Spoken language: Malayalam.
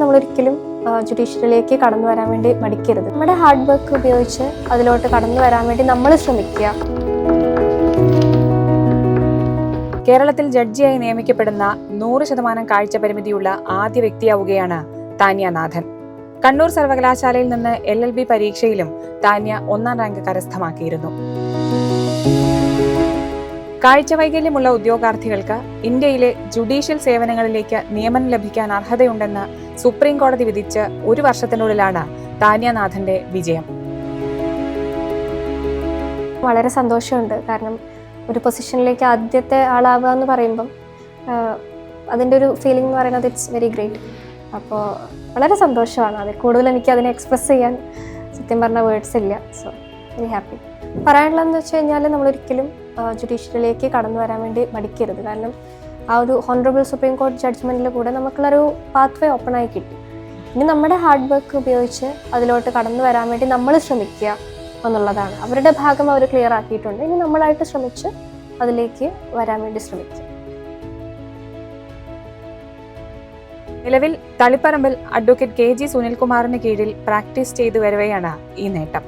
നമ്മളൊരിക്കലും ജുഡീഷ്യറിയിലേക്ക് കടന്നു വരാൻ വേണ്ടി മടിക്കരുത്. നമ്മുടെ ഹാർഡ് വർക്ക് ഉപയോഗിച്ച് അതിലോട്ട് കടന്നു വരാൻ വേണ്ടി നമ്മൾ ശ്രമിക്കുക. കേരളത്തിൽ ജഡ്ജിയായി നിയമിക്കപ്പെടുന്ന 100% കാഴ്ച പരിമിതിയുള്ള ആദ്യ വ്യക്തിയാവുകയാണ് താന്യ നാഥൻ. കണ്ണൂർ സർവകലാശാലയിൽ നിന്ന് LLB പരീക്ഷയിലും താന്യ 1ാം റാങ്ക് കരസ്ഥമാക്കിയിരുന്നു. കാഴ്ച വൈകല്യമുള്ള ഉദ്യോഗാർത്ഥികൾക്ക് ഇന്ത്യയിലെ ജുഡീഷ്യൽ സേവനങ്ങളിലേക്ക് നിയമനം ലഭിക്കാൻ അർഹതയുണ്ടെന്ന് സുപ്രീം കോടതി വിധിച്ച് 1 വർഷത്തിനുള്ളിലാണ് താന്യ നാഥന്റെ വിജയം. വളരെ സന്തോഷമുണ്ട്. കാരണം ഒരു പൊസിഷനിലേക്ക് ആദ്യത്തെ ആളാവുക എന്ന് പറയുമ്പം അതിൻ്റെ ഒരു ഫീലിംഗ് എന്ന് പറയുന്നത് ഇറ്റ്സ് വെരി ഗ്രേറ്റ്. അപ്പോൾ വളരെ സന്തോഷമാണ്. അതിൽ കൂടുതൽ എനിക്ക് അതിനെ എക്സ്പ്രസ് ചെയ്യാൻ സത്യം പറഞ്ഞ വേർഡ്സ് ഇല്ല. So very happy. പറയാനുള്ളതെന്ന് വെച്ച് കഴിഞ്ഞാൽ നമ്മളൊരിക്കലും ജുഡീഷ്യറിയിലേക്ക് കടന്നു വരാൻ വേണ്ടി മടിക്കരുത്. കാരണം ആ ഒരു ഹോണറബിൾ സുപ്രീം കോടതി ജഡ്ജ്മെൻറ്റിൽ കൂടെ നമുക്കുള്ളൊരു പാത്ത് വേ ഓപ്പൺ ആയി കിട്ടി. ഇനി നമ്മുടെ ഹാർഡ് വർക്ക് ഉപയോഗിച്ച് അതിലോട്ട് കടന്നു വരാൻ വേണ്ടി നമ്മൾ ശ്രമിക്കുക എന്നുള്ളതാണ്. അവരുടെ ഭാഗം അവർ ക്ലിയർ ആക്കിയിട്ടുണ്ട്. ഇനി നമ്മളായിട്ട് ശ്രമിച്ച് അതിലേക്ക് വരാൻ വേണ്ടി ശ്രമിക്കുക. നിലവിൽ തളിപ്പറമ്പിൽ അഡ്വക്കേറ്റ് KG സുനിൽകുമാറിന് കീഴിൽ പ്രാക്ടീസ് ചെയ്തു വരവെയാണ് ഈ നേട്ടം.